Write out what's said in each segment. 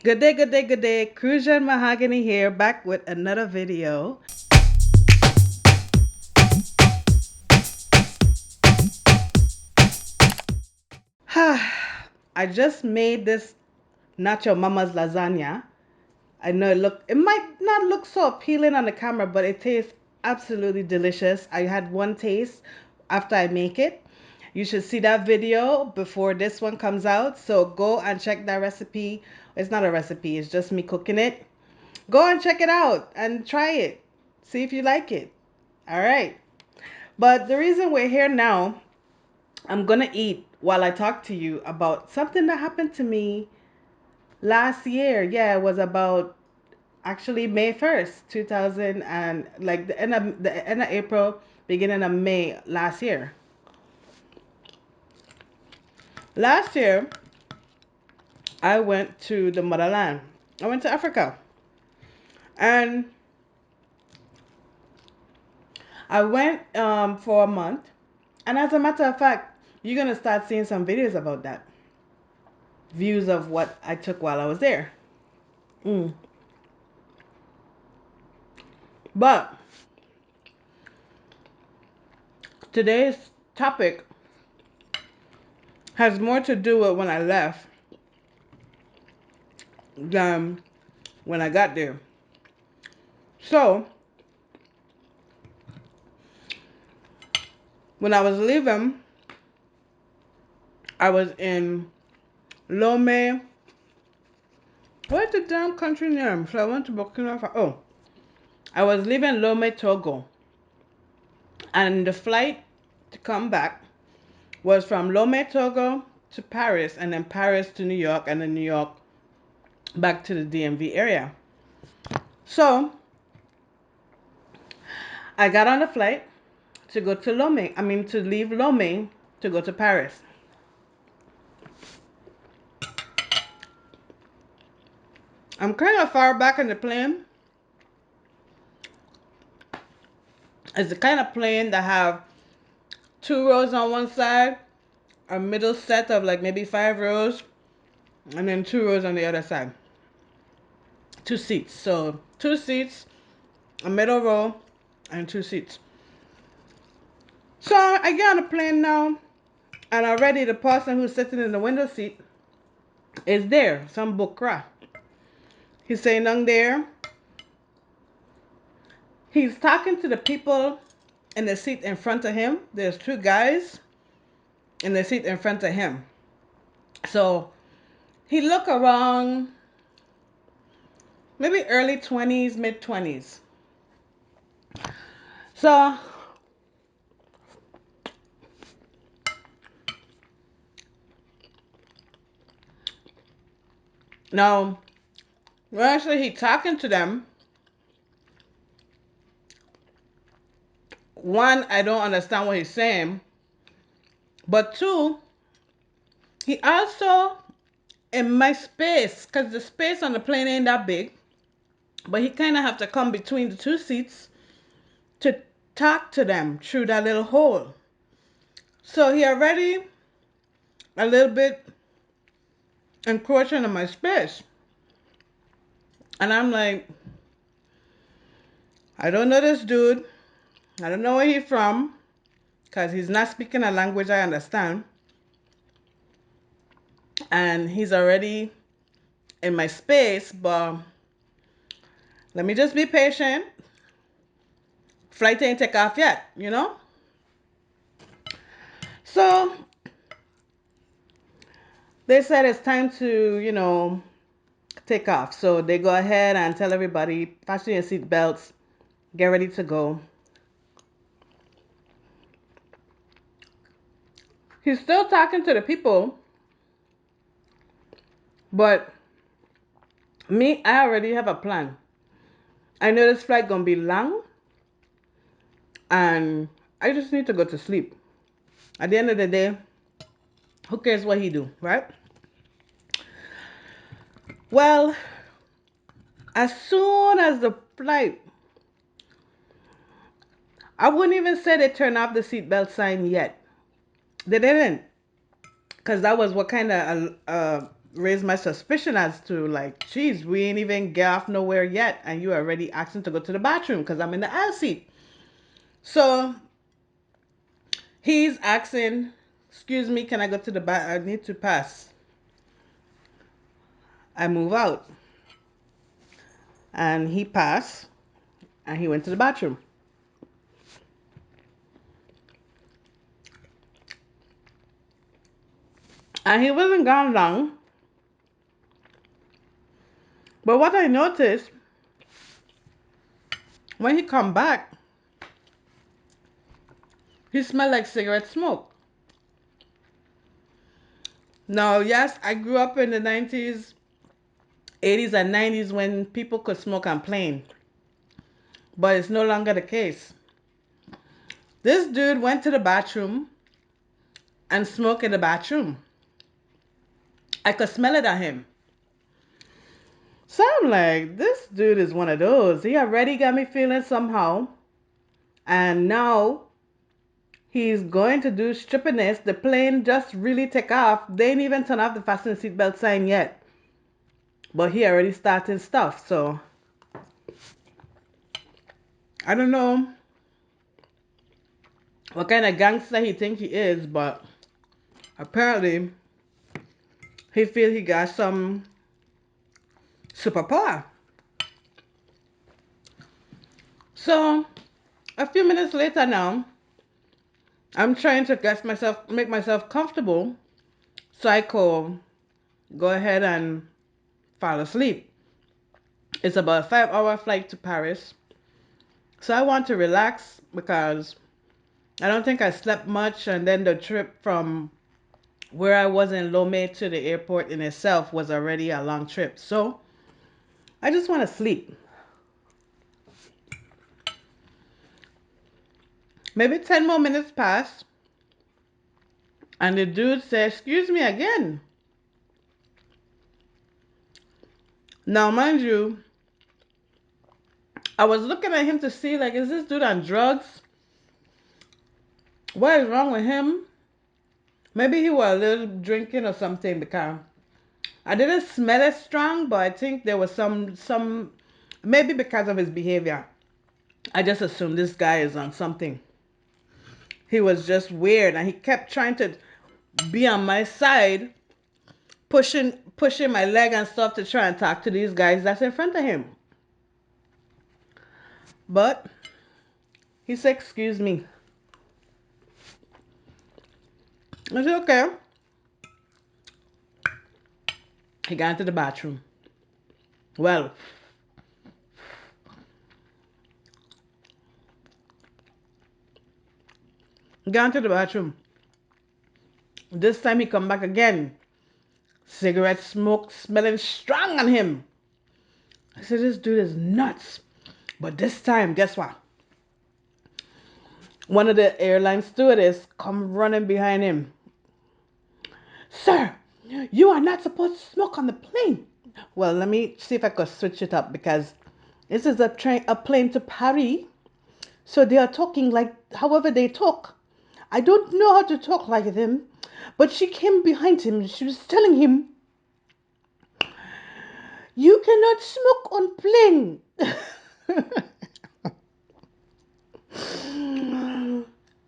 Good day, good day, good day. CRUCIAN Mahogany here, back with another video. I just made this Nacho Mama's lasagna. I know it might not look so appealing on the camera, but it tastes absolutely delicious. I had one taste after I make it. You should see that video before this one comes out. So go and check that recipe. It's not a recipe, it's just me cooking it. Go and check it out and try it. See if you like it. All right. But the reason we're here now, I'm going to eat while I talk to you about something that happened to me last year. Yeah, it was about actually May 1st, 2000 and like the end of April, beginning of May last year. Last year, I went to the motherland. I went to Africa. And I went for a month. And as a matter of fact, you're going to start seeing some videos about that. Views of what I took while I was there. Mm. But today's topic has more to do with when I left than when I got there. So, when I was leaving, I was in Lomé. What's the damn country name? So I went to Burkina Faso. Oh, I was leaving Lomé, Togo. And the flight to come back was from Lomé, Togo to Paris, and then Paris to New York, and then New York back to the DMV area. So I got on the flight to go to Lomé. I mean, to leave Lomé to go to Paris. I'm kind of far back in the plane. It's the kind of plane that have 2 rows on one side, a middle set of like maybe 5 rows, and then 2 rows on the other side. 2 seats. So 2 seats, a middle row, and 2 seats. So I get on the plane now, and already the person who's sitting in the window seat is there, some bukra. He's sitting down there. He's talking to the people in the seat in front of him. There's 2 guys in the seat in front of him. So he look around maybe early 20s, mid 20s. So now, when actually he talking to them, one, I don't understand what he's saying, but two, he also in my space, because the space on the plane ain't that big, but he kind of have to come between the 2 seats to talk to them through that little hole. So he already a little bit encroaching on my space. And I'm like, I don't know this dude. I don't know where he's from, because he's not speaking a language I understand. And he's already in my space, but let me just be patient. Flight ain't take off yet, you know? So they said it's time to, take off. So they go ahead and tell everybody, fasten your seat belts, get ready to go. He's still talking to the people, but me, I already have a plan. I know this flight gonna be long, and I just need to go to sleep. At the end of the day, who cares what he do, right? Well, as soon as the flight, I wouldn't even say they turned off the seatbelt sign yet. They didn't, because that was what kind of raised my suspicion as to like, geez, we ain't even get off nowhere yet, and you already asking to go to the bathroom because I'm in the aisle seat. So he's asking, excuse me, can I go to the bath? I need to pass. I move out. And he passed and he went to the bathroom. And he wasn't gone long. But what I noticed, when he come back, he smelled like cigarette smoke. Now, yes, I grew up in the 90s, 80s, and 90s when people could smoke on plane. But it's no longer the case. This dude went to the bathroom and smoked in the bathroom. I could smell it on him. So I'm like, this dude is one of those. He already got me feeling somehow. And now he's going to do strippiness. The plane just really take off. They ain't even turn off the fasten seatbelt sign yet. But he already starting stuff. So I don't know what kind of gangster he think he is, but apparently he feel he got some superpower. So a few minutes later now, I'm trying to make myself comfortable so I could go ahead and fall asleep. It's about a 5-hour flight to Paris. So I want to relax because I don't think I slept much, and then the trip from where I was in Lomé to the airport in itself was already a long trip. So I just want to sleep. Maybe 10 more minutes passed, and the dude said, excuse me again. Now, mind you, I was looking at him to see, like, is this dude on drugs? What is wrong with him? Maybe he was a little drinking or something, because I didn't smell it strong, but I think there was some, maybe because of his behavior. I just assumed this guy is on something. He was just weird, and he kept trying to be on my side, pushing my leg and stuff to try and talk to these guys that's in front of him. But he said, excuse me. I said, okay. He got into the bathroom. Well, he got into the bathroom. This time he come back again. Cigarette smoke smelling strong on him. I said, this dude is nuts. But this time, guess what? One of the airline stewardess come running behind him. Sir, you are not supposed to smoke on the plane. Well, let me see if I could switch it up, because this is a plane to Paris. So they are talking like however they talk. I don't know how to talk like them. But she came behind him. She was telling him, you cannot smoke on plane.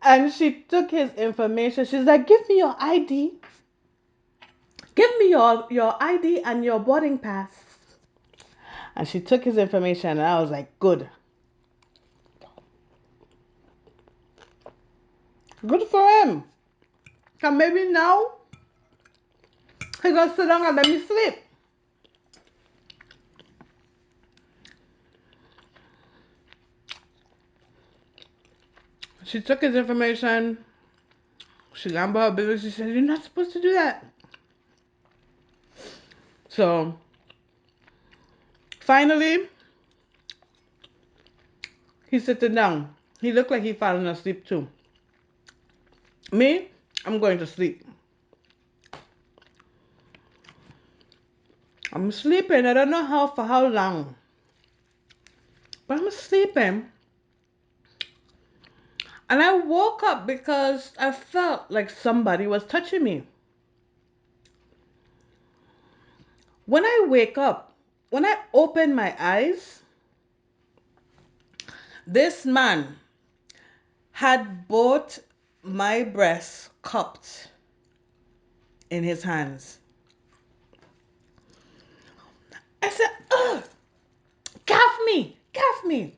And she took his information. She's like, give me your ID. Give me your ID and your boarding pass. And she took his information, and I was like, good. Good for him. And maybe now he gonna sit down and let me sleep. She took his information. She got about her business. She said, you're not supposed to do that. So finally, he's sitting down. He looked like he falling asleep too. Me, I'm going to sleep. I'm sleeping. I don't know for how long. But I'm sleeping. And I woke up because I felt like somebody was touching me. When I wake up, when I open my eyes, this man had both my breasts cupped in his hands. I said, ugh, gaff me, gaff me.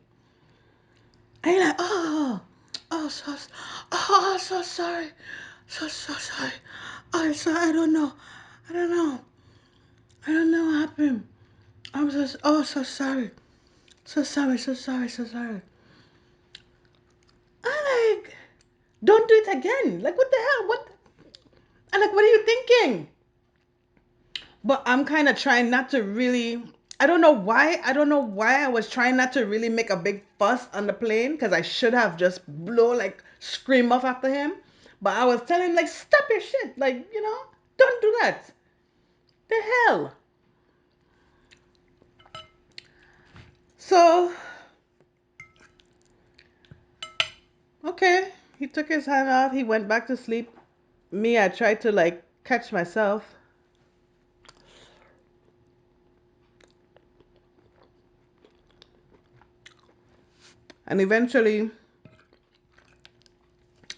And he's like, oh, so sorry, so sorry. Oh, sorry, I don't know, I don't know, I don't know what happened. I'm so sorry, so sorry, so sorry, so sorry. I'm like, don't do it again. Like, what the hell? What? I'm like, what are you thinking? But I'm kind of trying not to really. I don't know why. I don't know why I was trying not to really make a big fuss on the plane because I should have just like scream off after him. But I was telling him like, stop your shit. Like, don't do that. The hell. So, okay. He took his hand off. He went back to sleep. Me, I tried to like catch myself. And eventually,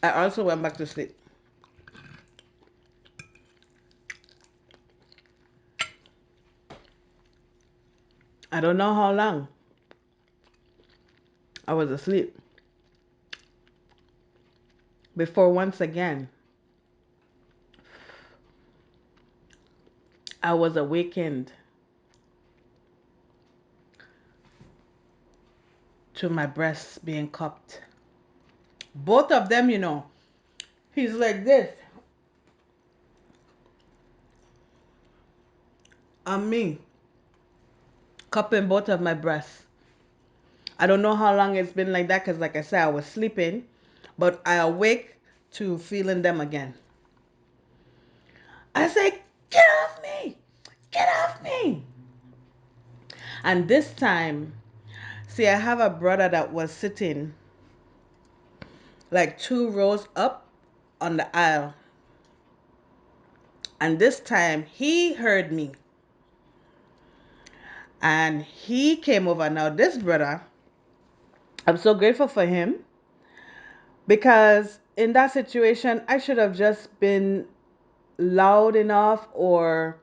I also went back to sleep. I don't know how long I was asleep before once again I was awakened to my breasts being cupped. Both of them, he's like this on me, cupping both of my breasts. I don't know how long it's been like that because, like I said, I was sleeping, but I awake to feeling them again. I say, get off me! Get off me! And this time, see, I have a brother that was sitting like 2 rows up on the aisle. And this time, he heard me. And he came over. Now, this brother, I'm so grateful for him because in that situation, I should have just been loud enough, or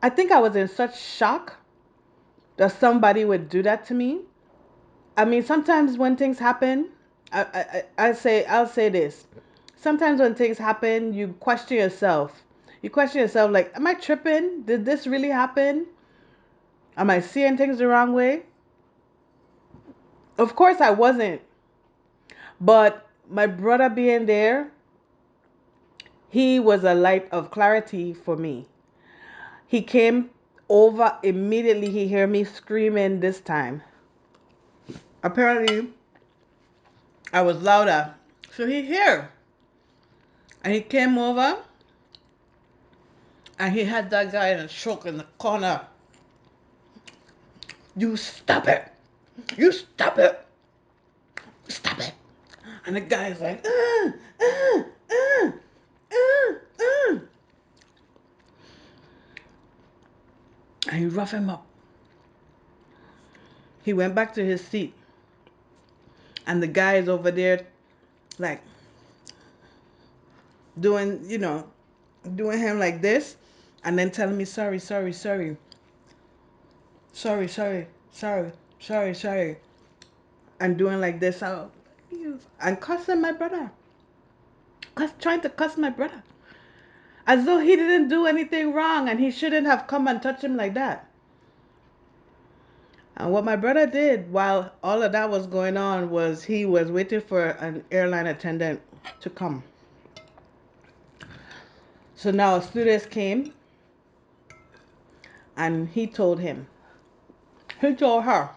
I think I was in such shock that somebody would do that to me. I mean, sometimes when things happen, I'll say this. Sometimes when things happen, you question yourself. You question yourself, like, am I tripping? Did this really happen? Am I seeing things the wrong way? Of course, I wasn't. But my brother being there, he was a light of clarity for me. He came over immediately. He heard me screaming this time. Apparently, I was louder. So he here. And he came over and he had that guy in a choke in the corner. You stop it. You stop it. Stop it. And the guy's like, uh, uh, uh. And you rough him up. He went back to his seat. And the guy is over there, like, doing, doing him like this. And then telling me, sorry, sorry, sorry. Sorry, sorry, sorry, sorry, sorry. And doing like this. And cussing my brother. Trying to cuss my brother. As though he didn't do anything wrong and he shouldn't have come and touched him like that. And what my brother did while all of that was going on was he was waiting for an airline attendant to come. So now a stewardess came and he told him. He told her.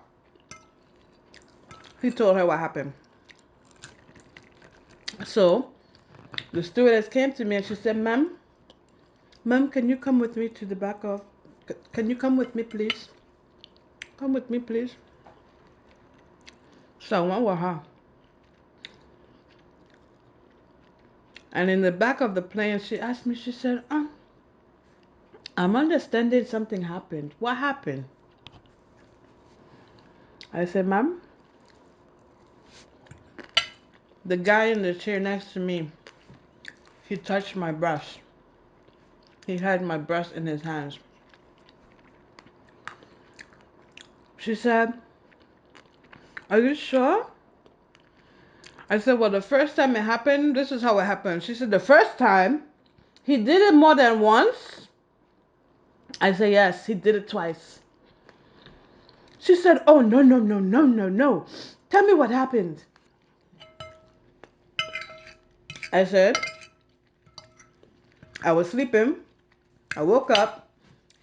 He told her what happened. So the stewardess came to me and she said, Ma'am, can you come with me to the back of... Can you come with me, please? Come with me, please. So I went with her. And in the back of the plane, she asked me, she said, I'm understanding something happened. What happened? I said, ma'am, the guy in the chair next to me, he touched my brush. He had my brush in his hands. She said, are you sure? I said, well, the first time it happened, this is how it happened. She said, the first time, he did it more than once. I said, yes, he did it twice. She said, oh, no, no, no, no, no, no. Tell me what happened. I said, I was sleeping. I woke up.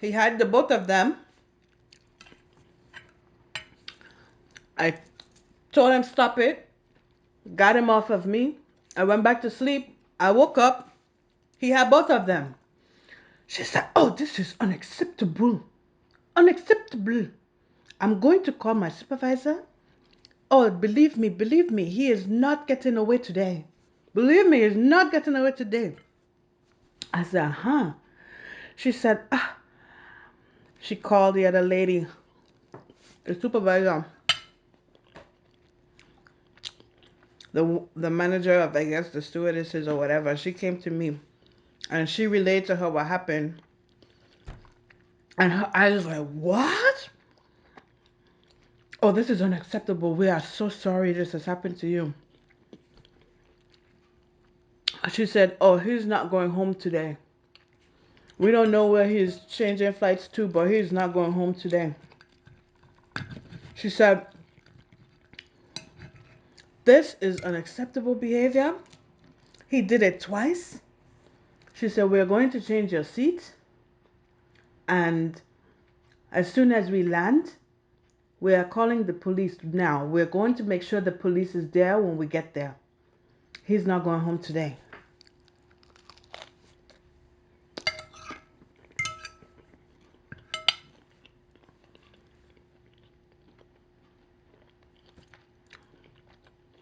He had the both of them. I told him, stop it. Got him off of me. I went back to sleep. I woke up. He had both of them. She said, oh, this is unacceptable. Unacceptable. I'm going to call my supervisor. Oh, believe me, he is not getting away today. Believe me, he's not getting away today. I said, uh-huh. She said, ah. She called the other lady, the supervisor, the manager of, I guess, the stewardesses or whatever. She came to me and she relayed to her what happened. And her eyes were like, what? Oh, this is unacceptable. We are so sorry this has happened to you. She said, oh, he's not going home today. We don't know where he's changing flights to, but he's not going home today. She said, this is unacceptable behavior. He did it twice. She said, we're going to change your seat. And as soon as we land, we are calling the police now. We're going to make sure the police is there when we get there. He's not going home today.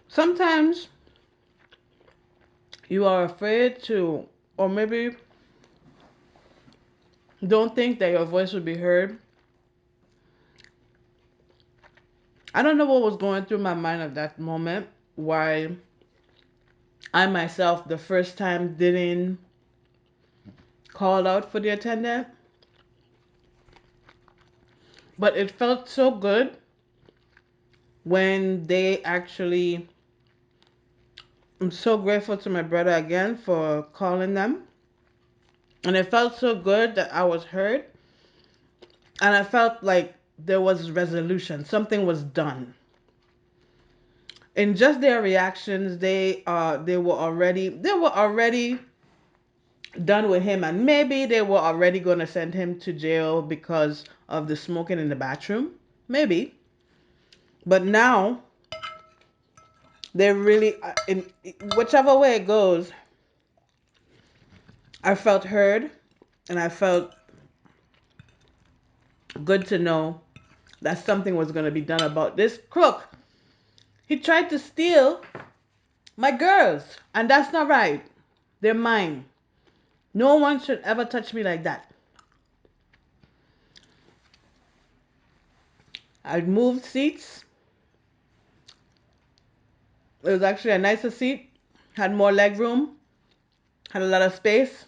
Sometimes you are afraid to, or maybe don't think that your voice will be heard. I don't know what was going through my mind at that moment, why I myself the first time didn't call out for the attendant. But it felt so good when they actually, I'm so grateful to my brother again for calling them. And it felt so good that I was heard. And I felt like there was resolution. Something was done. In just their reactions, they were already done with him, and maybe they were already going to send him to jail because of the smoking in the bathroom. Maybe. But now they really, in whichever way it goes, I felt heard, and I felt good to know that something was going to be done about this crook. He tried to steal my girls, and that's not right. They're mine. No one should ever touch me like that. I moved seats. It was actually a nicer seat, had more leg room, had a lot of space.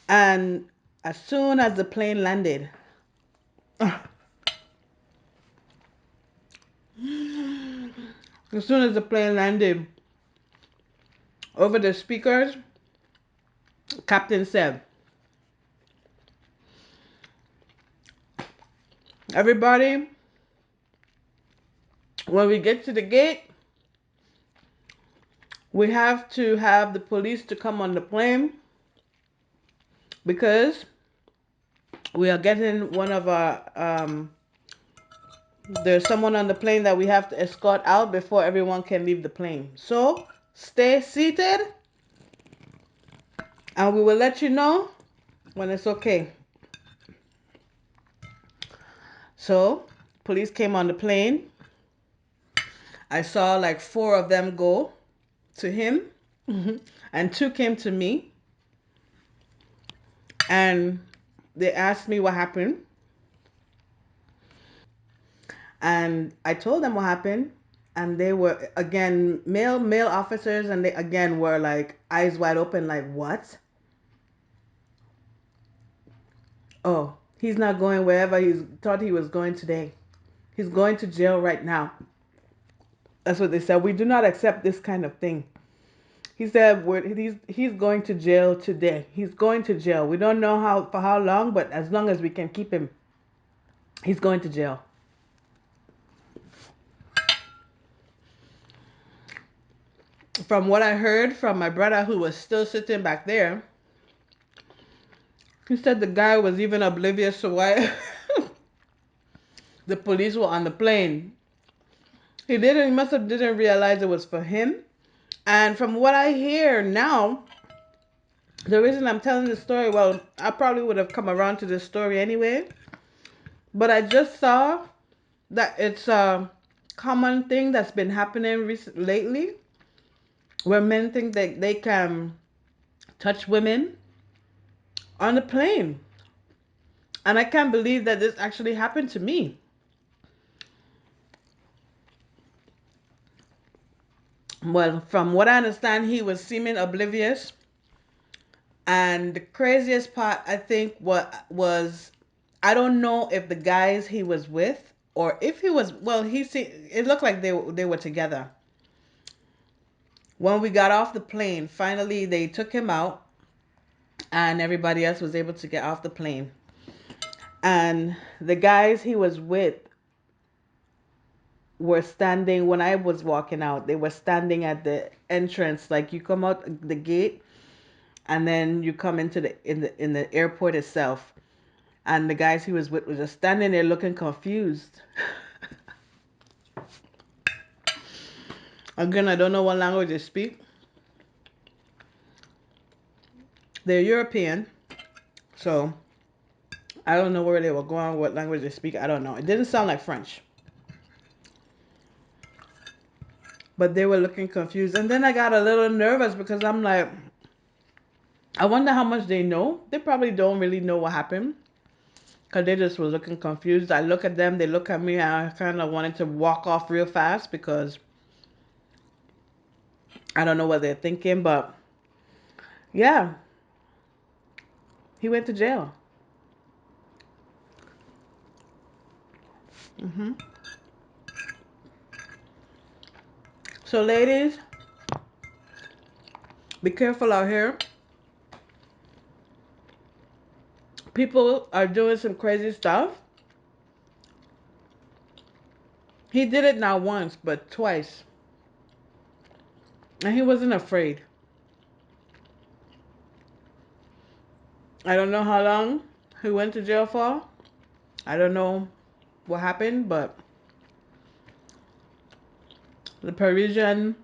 And as soon as the plane landed, as soon as the plane landed, over the speakers, Captain said, everybody, when we get to the gate, we have to have the police to come on the plane because we are getting one of our, there's someone on the plane that we have to escort out before everyone can leave the plane. So stay seated and we will let you know when it's okay. So police came on the plane. I saw like 4 of them go to him and 2 came to me. And they asked me what happened. And I told them what happened. And they were, again, male officers, and they again were like eyes wide open, like, what? Oh, he's not going wherever he thought he was going today. He's going to jail right now. That's what they said. We do not accept this kind of thing. He said he's going to jail today. He's going to jail. We don't know for how long, but as long as we can keep him, he's going to jail. From what I heard from my brother who was still sitting back there, he said the guy was even oblivious to why the police were on the plane. He must have didn't realize it was for him. And from what I hear now, the reason I'm telling this story, well, I probably would have come around to this story anyway, but I just saw that it's a common thing that's been happening lately, where men think that they can touch women on the plane. And I can't believe that this actually happened to me. Well, from what I understand, he was seeming oblivious. And the craziest part, I think, what was, I don't know if the guys he was with, or if he was, well, it looked like they were together. When we got off the plane, finally they took him out, and everybody else was able to get off the plane. And the guys he was with were standing when I was walking out. They were standing at the entrance, like you come out the gate, and then you come into the airport itself. And the guys he was with was just standing there looking confused. Again, I don't know what language they speak. They're European, so I don't know where they were going, what language they speak. I don't know. It didn't sound like French. But they were looking confused. And then I got a little nervous because I'm like, I wonder how much they know. They probably don't really know what happened, because they just were looking confused. I look at them, they look at me, and I kind of wanted to walk off real fast because I don't know what they're thinking. But yeah, he went to jail. hmm So ladies, be careful out here. People are doing some crazy stuff. He did it not once, but twice. And he wasn't afraid. I don't know how long he went to jail for. I don't know what happened, but the Parisian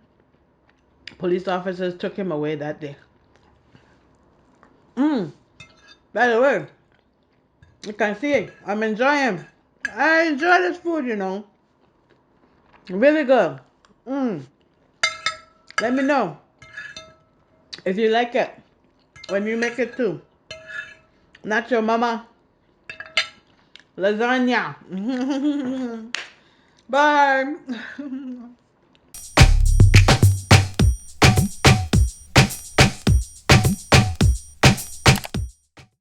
police officers took him away that day. By the way, you can see I'm enjoying. I enjoy this food, you know. Really good. Let me know if you like it when you make it too. Not your mama lasagna. Bye.